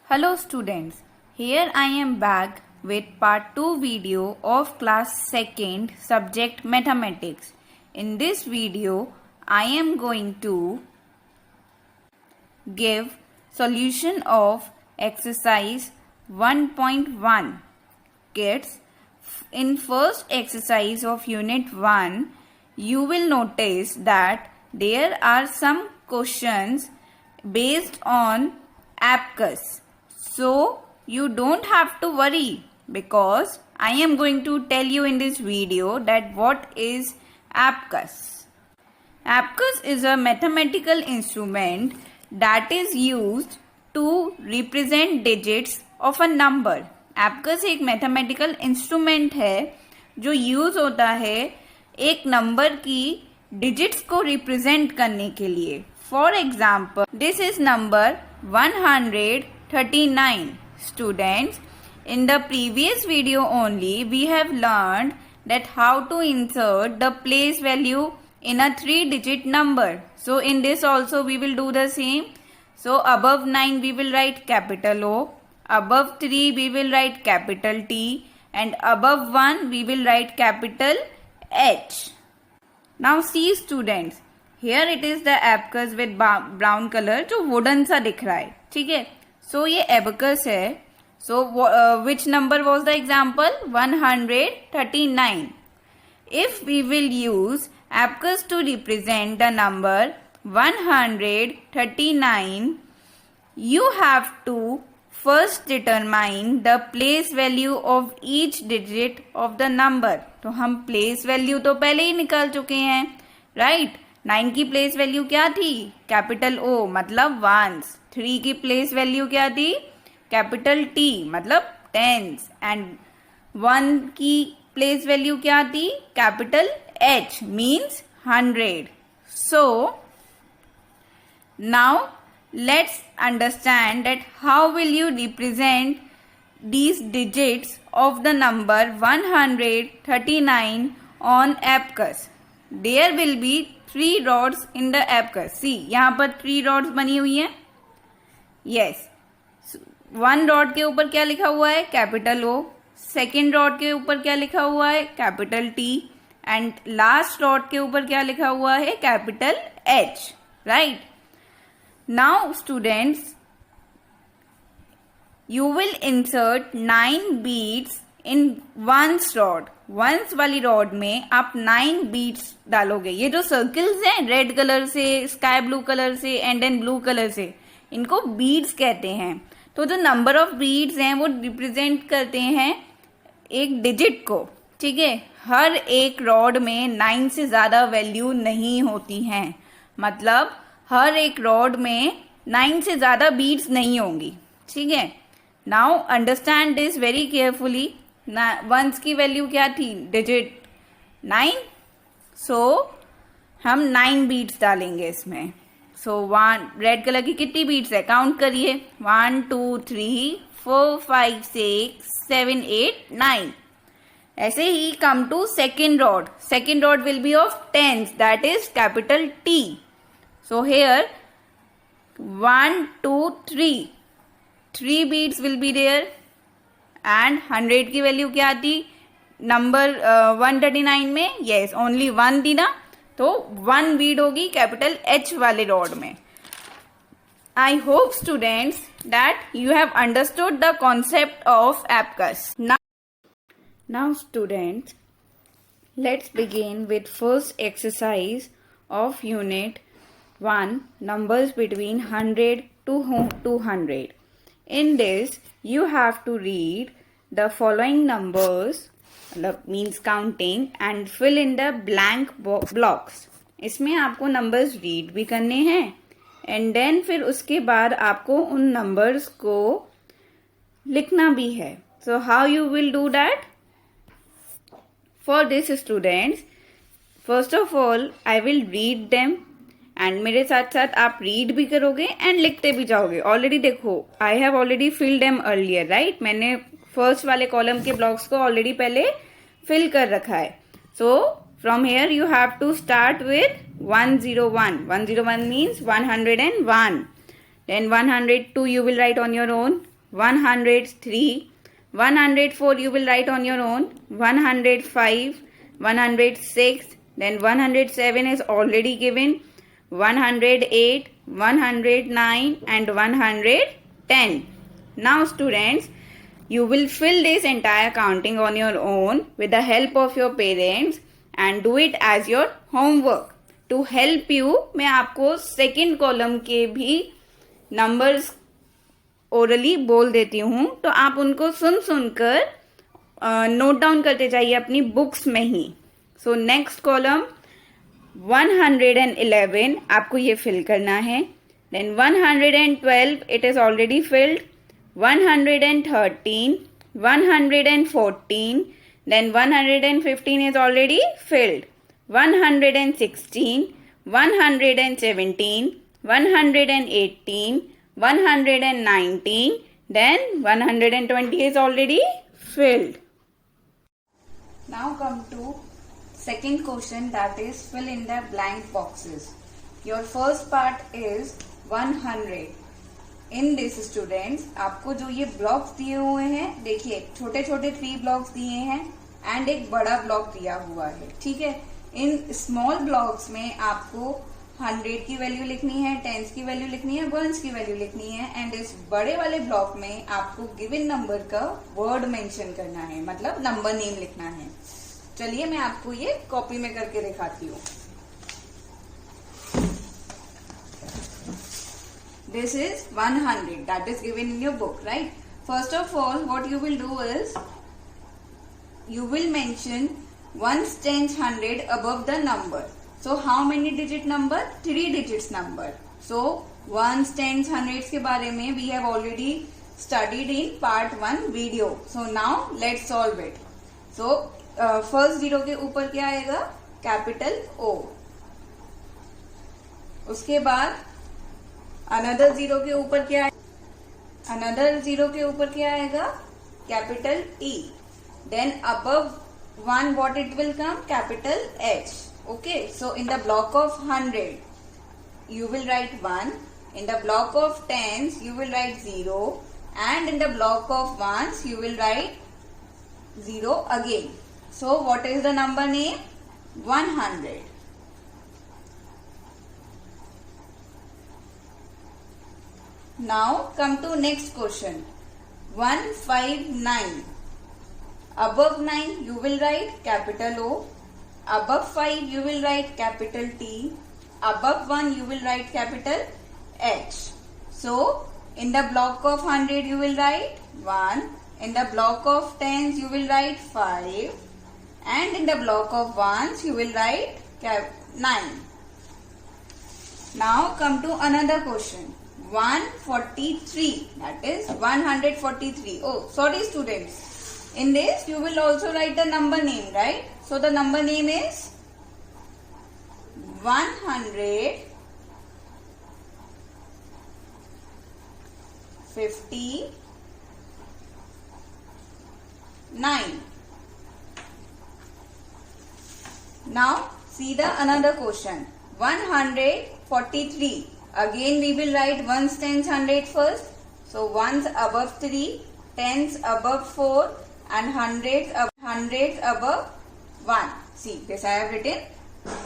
Hello students, here I am back with part 2 video of class 2nd subject mathematics. In this video, I am going to give solution of exercise 1.1. Kids, in first exercise of unit 1, you will notice that there are some questions based on abacus. So you don't have to worry because I am going to tell you in this video that what is abacus. Abacus is a mathematical instrument that is used to represent digits of a number. Abacus एक mathematical instrument है जो use होता है एक number की digits को represent करने के लिए. For example, this is number 139. Students, in the previous video only we have learned that how to insert the place value in a 3-digit number. So in this also we will do the same. So above 9 we will write capital O, above 3 we will write capital T, and above 1 we will write capital H. Now see students, here it is the abacus with brown color जो wooden सा दिख रहा है, ठीक है. So ये abacus है. So which number was the example? 139. If we will use abacus to represent the number 139, you have to first determine the place value of each digit of the number. तो हम place value तो पहले ही निकाल चुके हैं, right? 9 की place value क्या थी? कैपिटल ओ मतलब वंस. 3 की प्लेस वैल्यू क्या थी? कैपिटल टी मतलब टेंस. एंड 1 की प्लेस वैल्यू क्या थी? Capital H means 100. So now let's understand that how will you represent these digits of the number 139 on abacus. There will be 3 rods in the abacus. See, यहाँ पर 3 rods बनी हुई हैं. Yes. 1 rod के ऊपर क्या लिखा हुआ है? Capital O. सेकेंड rod के ऊपर क्या लिखा हुआ है? Capital T. And last rod के ऊपर क्या लिखा हुआ है? Capital H. Right? Now students, you will insert 9 beads in ones rod. Once वाली रॉड में आप 9 बीड्स डालोगे. ये जो सर्कल्स हैं रेड कलर से, स्काई ब्लू कलर से एंड देन ब्लू कलर से, इनको बीड्स कहते हैं. तो जो नंबर ऑफ बीड्स हैं वो रिप्रेजेंट करते हैं एक डिजिट को, ठीक है. हर एक रॉड में 9 से ज्यादा वैल्यू नहीं होती हैं. मतलब हर एक रॉड में 9 से ज्यादा बीड्स नहीं होंगी, ठीक है. Now understand this very carefully. Once की वैल्यू क्या थी? डिजिट 9. सो हम 9 बीट्स डालेंगे इसमें. सो 1 रेड कलर की कितनी बीट्स है? काउंट करिए. 1 2 3 4 5 6 7 8 9. ऐसे ही come to second rod. Second rod will be of tens, that is capital T. So here 1 2 3 beats will be there. And 100 की वैल्यू क्या थी नंबर 139 में? यस, ओनली 1 थी ना, तो 1 बीड होगी कैपिटल एच वाले रॉड में. I hope students that you have understood the concept of abacus. Now students, let's begin with first exercise of unit 1, numbers between 100 to 200. In this, you have to read the following numbers, means counting, and fill in the blank blocks. इसमें आपको numbers read भी करने हैं and then फिर उसके बाद आपको उन numbers को लिखना भी है. So how you will do that? For this students, first of all, I will read them. And मेरे साथ साथ आप रीड भी करोगे एंड लिखते भी जाओगे. ऑलरेडी देखो, I have already filled them earlier, right. मैंने फर्स्ट वाले कॉलम के ब्लॉक्स को ऑलरेडी पहले फिल कर रखा है. So from here you have to start with 101. 101 means 101. Then 102 you will write on your own. 103, 104 you will write on your own, 105, 106, then 107 is already given, 108, 109 and 110. Now students, you will fill this entire counting on your own with the help of your parents and do it as your homework. To help you, मैं आपको second column के भी numbers orally बोल देती हूँ, तो आप उनको सुन सुनकर नोट डाउन करते जाइए अपनी बुक्स में ही. सो नेक्स्ट कॉलम 111 आपको ये फिल करना है. Then 112 it is already filled. 113, 114, then 115 is already filled. 116, 117, 118, 119, then 120 is already filled. Now come to second question, that is fill in the blank boxes. Your first part is 100. In this students, आपको जो ये blocks दिए हुए हैं, देखिए छोटे छोटे 3 blocks दिए हैं एंड एक बड़ा ब्लॉक दिया हुआ है. ठीक है, इन स्मॉल ब्लॉक्स में आपको 100 की वैल्यू लिखनी है, 10s की वैल्यू लिखनी है, 1s की वैल्यू लिखनी है एंड इस बड़े वाले ब्लॉक में आपको गिवन नंबर का वर्ड मेंशन करना है, मतलब नंबर नेम लिखना है. चलिए मैं आपको ये कॉपी में करके दिखाती हूँ. This is 100 that is given in your book, right? First of all, what you will do is you will mention 1s, 10s, 100 above the number. So how many digit number? 3 digits number. So 1s, 10s, 100s के बारे में we have already studied in part 1 video. So now let's solve it. So first zero के ऊपर क्या आएगा? Capital O. उसके बाद another zero के ऊपर क्या है? अनदर जीरो के ऊपर क्या आएगा? Capital E. Then above 1 what it will come? Capital H. Okay, so in the block of 100 you will write 1. In the block of 10s you will write 0 and in the block of 1s you will write 0 again. So what is the number name? 100. Now come to next question. 159. Above 9 you will write capital O. Above 5 you will write capital T. Above 1 you will write capital H. So in the block of 100 you will write 1. In the block of 10s you will write 5. And in the block of 1s you will write 9. Now come to another question. 143, that is 143. Oh, sorry students. In this you will also write the number name, right? So the number name is 159. Now see the another question. 143. Again we will write 1s, 10s, 100 first. So 1s above 3, 10s above 4 and 100s above 1. See, this I have written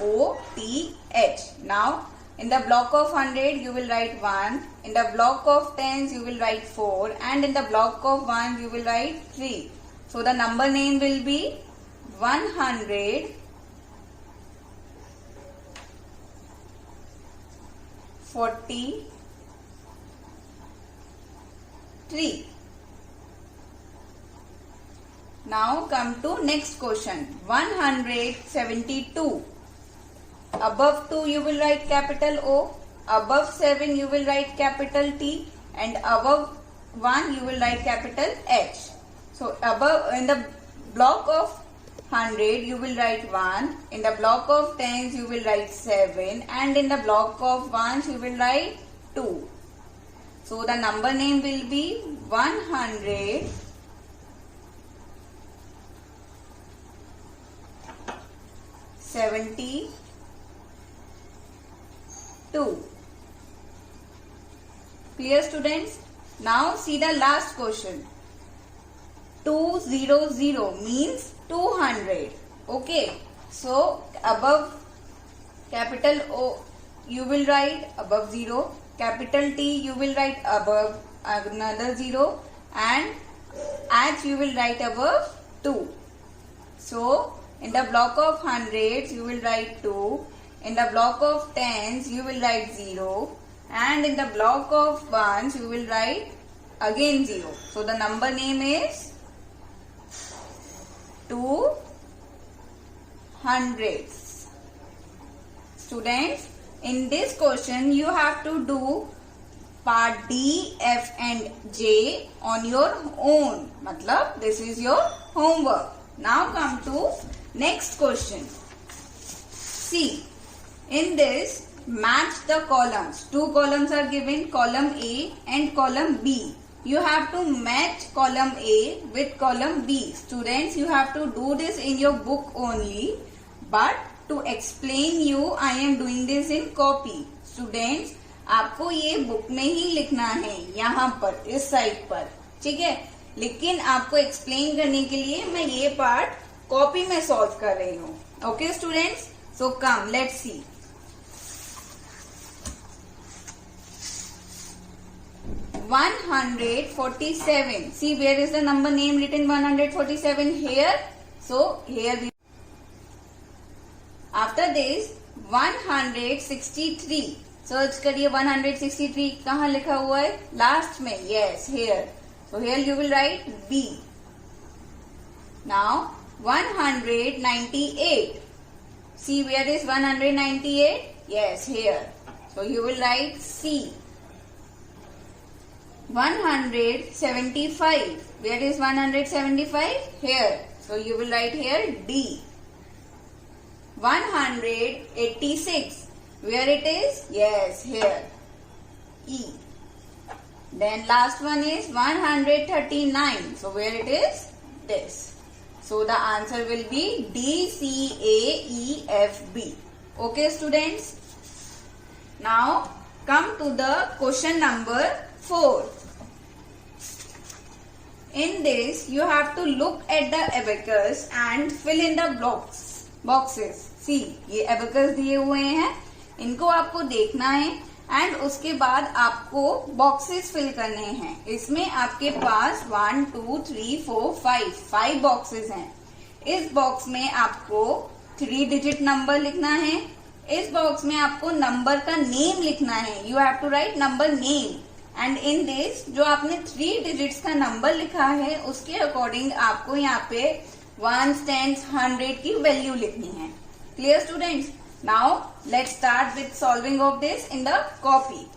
O-T-H. Now in the block of 100 you will write 1. In the block of 10s you will write 4 and in the block of 1 you will write 3. So the number name will be 143. Now come to next question. 172. Above 2 you will write capital O. Above 7 you will write capital T. And above 1 you will write capital H. So above in the block of 100 you will write 1. In the block of 10s you will write 7. And in the block of 1s you will write 2. So the number name will be 172. Clear students? Now see the last question. 200 means 200. Okay. So above capital O you will write above 0. Capital T you will write above another 0. And H you will write above 2. So in the block of hundreds you will write 2. In the block of tens you will write 0. And in the block of ones you will write again 0. So the number name is 200. Students, in this question you have to do part D, F and J on your own. Matlab this is your homework. Now come to next question. See, in this match the columns. Two columns are given, column A and column B. You have to match column A with column B. Students, you have to do this in your book only. But to explain you, I am doing this in copy. Students, आपको ये book में ही लिखना है, यहाँ पर इस side पर, ठीक है. लेकिन आपको एक्सप्लेन करने के लिए मैं ये पार्ट कॉपी में सॉल्व कर रही हूँ. Okay students, so come let's see. One 147. See, where is the number name written 147? Here. So here we. After this 163. Search करिए 163 कहाँ लिखा हुआ है, लास्ट में. Yes, here. So here you will write B. Now 198. See where is 198? Yes, here. So you will write C. 175. Where is 175? Here. So you will write here D. 186. Where it is? Yes, here. E. Then last one is 139. So where it is? This. So the answer will be D, C, A, E, F, B. Okay students. Now come to the question number 4. In this, you have to look at the abacus and fill in the boxes. See, ये abacus दिए हुए हैं, इनको आपको देखना है and उसके बाद आपको बॉक्सेस फिल करने हैं. इसमें आपके पास 1, 2, 3, 4, 5 बॉक्सेस हैं. इस बॉक्स में आपको 3 डिजिट नंबर लिखना है. इस बॉक्स में आपको नंबर का नेम लिखना है. You have to write number name. And in this जो आपने 3 डिजिट्स का नंबर लिखा है उसके अकॉर्डिंग आपको यहाँ पे 1s, 10s, 100 की वैल्यू लिखनी है. Clear students? Now let's start with solving of this in the copy.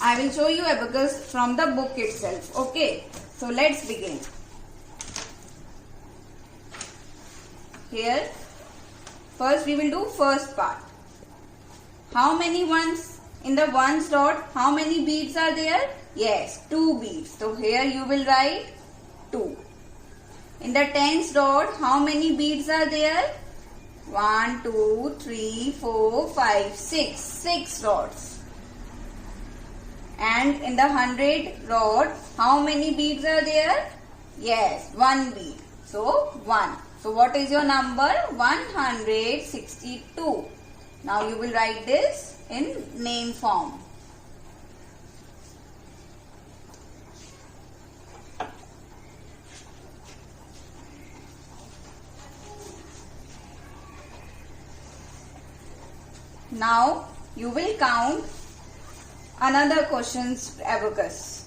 I will show you abacus from the book itself. Okay, so let's begin. Here first we will do first part. How many ones? In the ones dot, how many beads are there? Yes, 2 beads. So here you will write 2. In the tens dot, how many beads are there? 1, 2, 3, 4, 5, 6. 6 dots. And in the 100 dot, how many beads are there? Yes, 1 bead. So 1. So what is your number? 162. Now you will write this in name form. Now you will count another question's abacus.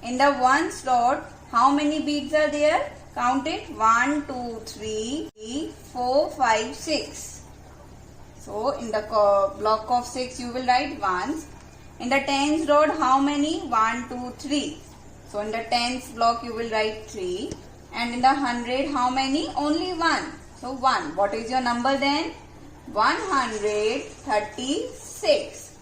In the ones dot, how many beads are there? Count it. 1, 2, 3, 4, 5, 6. So in the block of 6 you will write ones. In the tens dot, how many? 1, 2, 3. So in the tens block you will write 3. And in the 100, how many? Only 1. So 1. What is your number then? 136.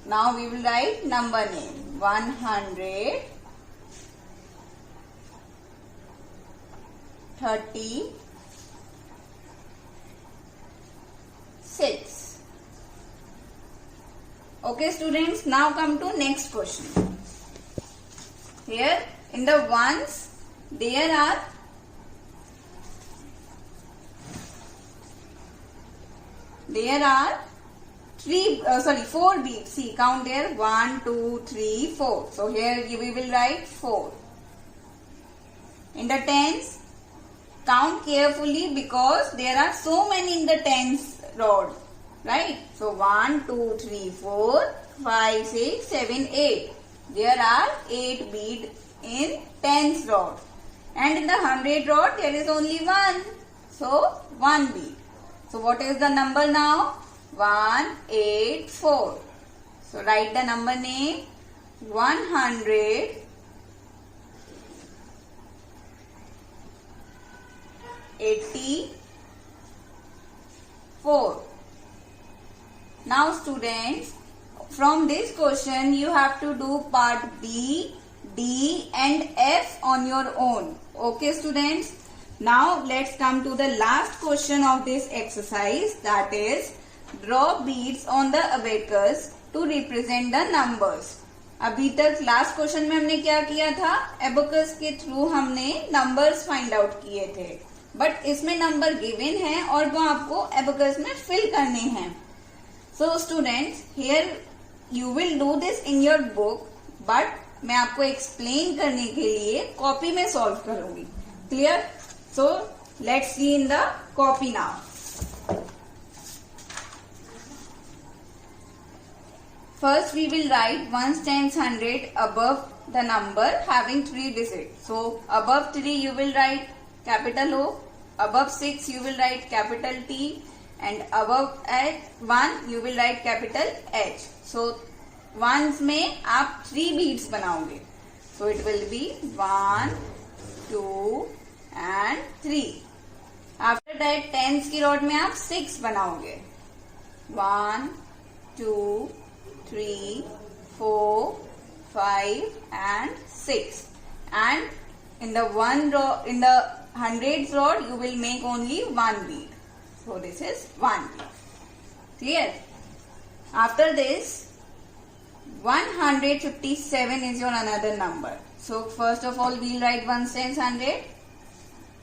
Now we will write number name. 136. Okay students, now come to next question. Here in the ones there are 4 beads. See, count there 1, 2, 3, 4. So here we will write 4. In the tens, count carefully because there are so many in the tens rod, right? So 1, 2, 3, 4, 5, 6, 7, 8. There are 8 beads in tens rod. And in the 100 rod there is only 1. So 1 bead. So what is the number now? 184. So write the number name 184. Now students, from this question you have to do part B, D and F on your own. Okay students? Now let's come to the last question of this exercise, that is draw beads on the abacus to represent the numbers. अभी तक last question में हमने क्या किया था? Abacus के through हमने numbers find out किए थे, बट इसमें नंबर गिवन है और वो आपको एबेकस में फिल करने हैं. So students, here you will do this in your book, but मैं आपको एक्सप्लेन करने के लिए कॉपी में सॉल्व करूंगी. Clear? So let's see in the copy now. First we will write ones, tens, 100 above the number having 3 digits. So above 3 you will write capital O, above 6 you will write capital T, and above 1 you will write capital H. So ones में आप 3 beads बनाओगे. So it will be 1, 2 and 3. After that tens की rod में आप 6 बनाओगे. 1, 2, 3, 4, 5 and 6. And in the 100s rod you will make only 1 bead. So this is 1 bead. Clear? After this 157 is your another number. So first of all we will write ones, tens, 100.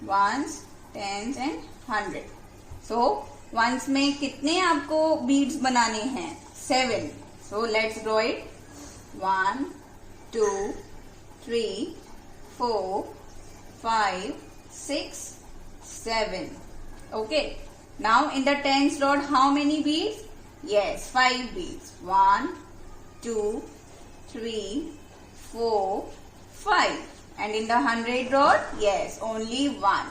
Ones, tens and 100. So ones में कितने आपको beads बनाने हैं? 7. So let's draw it. 1, 2, 3, 4, 5, 6, 7. Okay. Now in the tens rod how many beads? Yes, 5 beads. 1, 2, 3, 4, 5. And in the 100 rod, yes, only 1.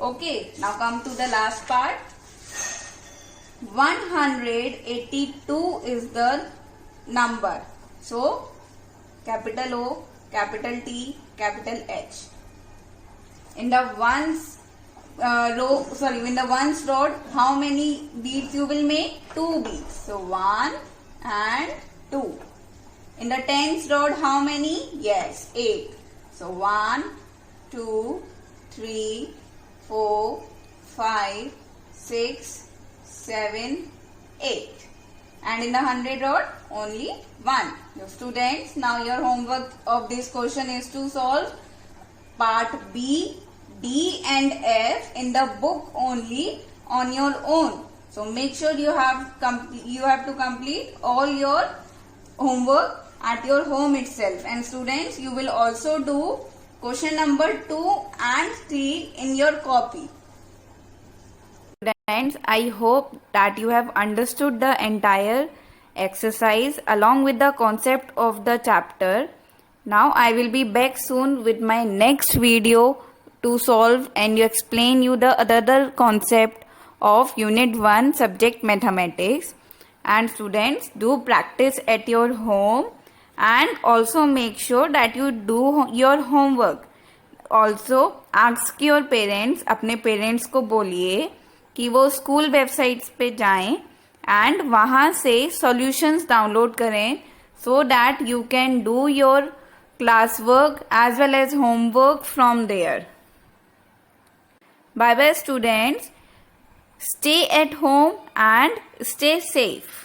Okay, now come to the last part. 182 is the number. So, capital O, capital T, capital H. In the ones rod, how many beads you will make? 2 beads. So 1 and 2. In the tens rod, how many? Yes, 8. So 1, 2, 3, 4, 5, 6, 7, 8. And in the 100 rod, only 1. So students, now your homework of this question is to solve part B, D and F in the book only on your own. So make sure you have to complete all your homework at your home itself. And students, you will also do question number 2 and 3 in your copy. Students, I hope that you have understood the entire exercise along with the concept of the chapter. Now I will be back soon with my next video to solve and explain you the other concept of Unit 1 subject mathematics. And students, do practice at your home and also make sure that you do your homework. Also ask your parents, अपने parents को बोलिए कि वो school websites पे जाएं and वहाँ से solutions download करें so that you can do your classwork as well as homework from there. Bye bye students. Stay at home and stay safe.